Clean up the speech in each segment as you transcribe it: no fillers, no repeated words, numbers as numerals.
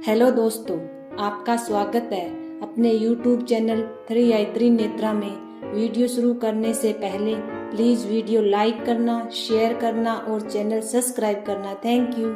Hello दोस्तों, आपका स्वागत है अपने YouTube चैनल 3i3 नेत्रा में। वीडियो शुरू करने से पहले प्लीज़ वीडियो लाइक करना, शेयर करना और चैनल सब्सक्राइब करना। Thank you.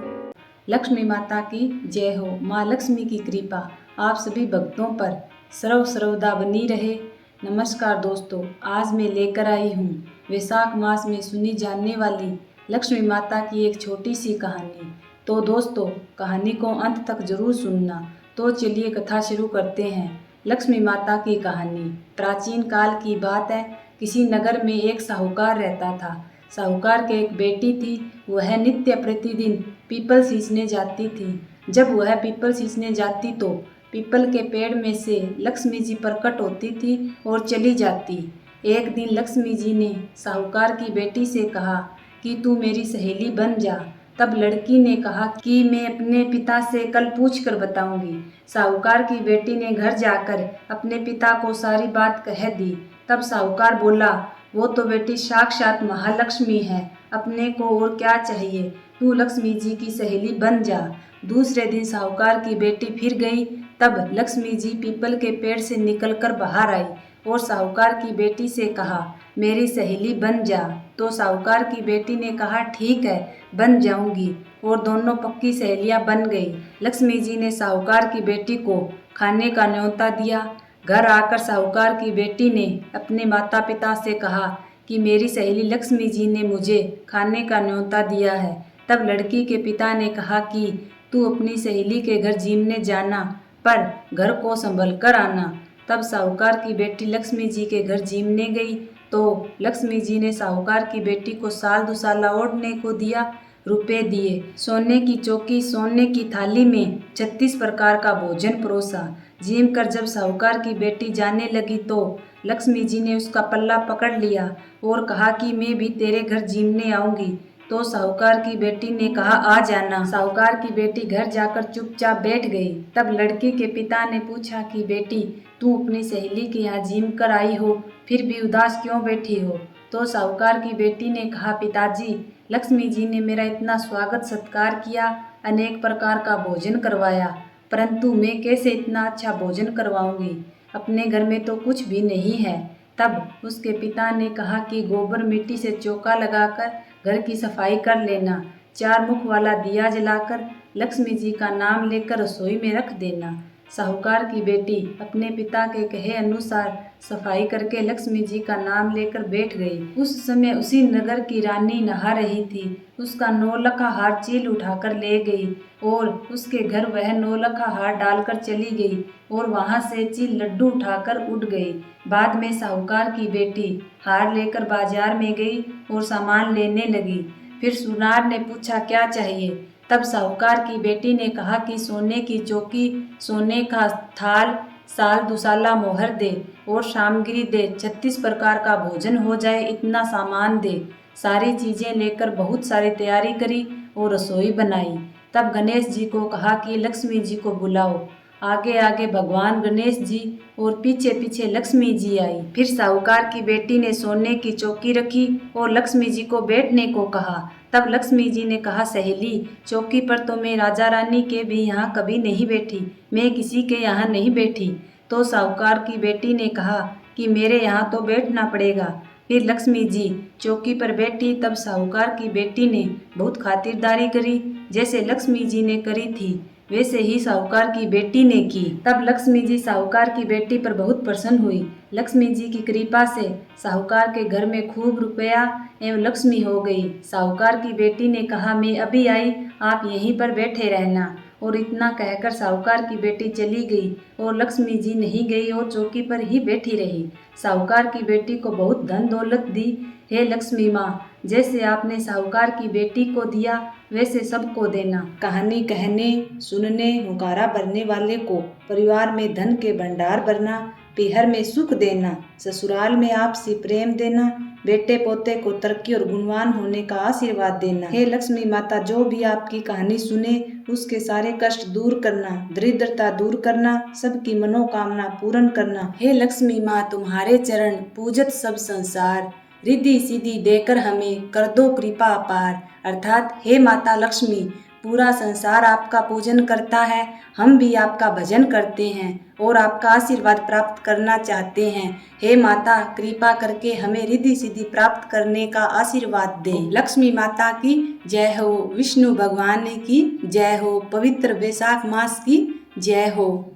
लक्ष्मी माता की जय हो। माँ लक्ष्मी की कृपा आप सभी भक्तों पर सर्वदा बनी रहे। नमस्कार दोस्तों, आज मैं लेकर आई हूँ वैशाख मास में सुनी जाने वाली लक्ष्मी माता की एक छोटी सी कहानी। तो दोस्तों, कहानी को अंत तक जरूर सुनना। तो चलिए कथा शुरू करते हैं। लक्ष्मी माता की कहानी प्राचीन काल की बात है। किसी नगर में एक साहूकार रहता था। साहूकार के एक बेटी थी। वह नित्य प्रतिदिन पीपल सींचने जाती थी। जब वह पीपल सींचने जाती तो पीपल के पेड़ में से लक्ष्मी जी प्रकट होती थी और चली जाती। एक दिन लक्ष्मी जी ने साहूकार की बेटी से कहा कि तू मेरी सहेली बन जा। तब लड़की ने कहा कि मैं अपने पिता से कल पूछ कर बताऊंगी। साहूकार की बेटी ने घर जाकर अपने पिता को सारी बात कह दी। तब साहूकार बोला, वो तो बेटी साक्षात महालक्ष्मी है, अपने को और क्या चाहिए, तू लक्ष्मी जी की सहेली बन जा। दूसरे दिन साहूकार की बेटी फिर गई। तब लक्ष्मी जी पीपल के पेड़ से निकलकर बाहर आई और साहूकार की बेटी से कहा, मेरी सहेली बन जा। तो साहूकार की बेटी ने कहा, ठीक है, बन जाऊंगी, और दोनों पक्की सहेलियां बन गई। लक्ष्मी जी ने साहूकार की बेटी को खाने का न्योता दिया। घर आकर साहूकार की बेटी ने अपने माता पिता से कहा कि मेरी सहेली लक्ष्मी जी ने मुझे खाने का न्योता दिया है। तब लड़की के पिता ने कहा कि तू अपनी सहेली के घर जीमने जाना, पर घर को संभल कर आना। तब साहूकार की बेटी लक्ष्मी जी के घर जीमने गई तो लक्ष्मी जी ने साहूकार की बेटी को साल दुसाला ओढ़ने को दिया, रुपए दिए, सोने की चौकी, सोने की थाली में 36 प्रकार का भोजन परोसा। जीम कर जब साहूकार की बेटी जाने लगी तो लक्ष्मी जी ने उसका पल्ला पकड़ लिया और कहा कि मैं भी तेरे घर जीमने आऊंगी। तो साहूकार की बेटी ने कहा, आ जाना। साहूकार की बेटी घर जाकर चुपचाप बैठ गई। तब लड़की के पिता ने पूछा कि बेटी, तू अपनी सहेली के यहाँ जीम कर आई हो, फिर भी उदास क्यों बैठी हो? तो साहूकार की बेटी ने कहा, पिताजी, लक्ष्मी जी ने मेरा इतना स्वागत सत्कार किया, अनेक प्रकार का भोजन करवाया, परंतु मैं कैसे इतना अच्छा भोजन करवाऊंगी? अपने घर में तो कुछ भी नहीं है। तब उसके पिता ने कहा कि गोबर मिट्टी से चौका लगाकर घर की सफाई कर लेना, 4 मुख वाला दिया जलाकर लक्ष्मी जी का नाम लेकर रसोई में रख देना। साहूकार की बेटी अपने पिता के कहे अनुसार सफाई करके लक्ष्मी जी का नाम लेकर बैठ गई। उस समय उसी नगर की रानी नहा रही थी। उसका 9 लखा हार चील उठाकर ले गई और उसके घर वह 9 लखा हार डालकर चली गई और वहां से चील लड्डू उठाकर उड़ गई। बाद में साहूकार की बेटी हार लेकर बाजार में गई और सामान लेने लगी। फिर सुनार ने पूछा, क्या चाहिए? तब साहूकार की बेटी ने कहा कि सोने की चौकी, सोने का थाल, साल दुसाला मोहर दे और सामग्री दे, 36 प्रकार का भोजन हो जाए, इतना सामान दे। सारी चीजें लेकर बहुत सारी तैयारी करी और रसोई बनाई। तब गणेश जी को कहा कि लक्ष्मी जी को बुलाओ। आगे आगे भगवान गणेश जी और पीछे पीछे लक्ष्मी जी आई। फिर साहूकार की बेटी ने सोने की चौकी रखी और लक्ष्मी जी को बैठने को कहा। तब लक्ष्मी जी ने कहा, सहेली, चौकी पर तो मैं राजा रानी के भी यहाँ कभी नहीं बैठी, मैं किसी के यहाँ नहीं बैठी। तो साहूकार की बेटी ने कहा कि मेरे यहाँ तो बैठना पड़ेगा। फिर लक्ष्मी जी चौकी पर बैठी। तब साहूकार की बेटी ने बहुत खातिरदारी करी। जैसे लक्ष्मी जी ने करी थी वैसे ही साहूकार की बेटी ने की। तब लक्ष्मी जी साहूकार की बेटी पर बहुत प्रसन्न हुई। लक्ष्मी जी की कृपा से साहूकार के घर में खूब रुपया एवं लक्ष्मी हो गई। साहूकार की बेटी ने कहा, मैं अभी आई, आप यहीं पर बैठे रहना। और इतना कहकर साहूकार की बेटी चली गई और लक्ष्मी जी नहीं गई और चौकी पर ही बैठी रही। साहूकार की बेटी को बहुत धन दौलत दी। हे लक्ष्मी माँ, जैसे आपने साहूकार की बेटी को दिया वैसे सबको देना। कहानी कहने, सुनने, हुंकारा भरने वाले को परिवार में धन के भंडार भरना, पीहर में सुख देना, ससुराल में आपसी प्रेम देना, बेटे पोते को तरक्की और गुणवान होने का आशीर्वाद देना। हे लक्ष्मी माता, जो भी आपकी कहानी सुने उसके सारे कष्ट दूर करना, दरिद्रता दूर करना, सबकी मनोकामना पूर्ण करना। हे लक्ष्मी माँ, तुम्हारे चरण पूजत सब संसार, रिद्धि सिद्धि देकर हमें कर दो कृपा अपार। अर्थात हे माता लक्ष्मी, पूरा संसार आपका पूजन करता है। हम भी आपका भजन करते हैं और आपका आशीर्वाद प्राप्त करना चाहते हैं। हे माता, कृपा करके हमें रिद्धि सिद्धि प्राप्त करने का आशीर्वाद दे। लक्ष्मी माता की जय हो, विष्णु भगवान की जय हो, पवित्र वैशाख मास की जय हो।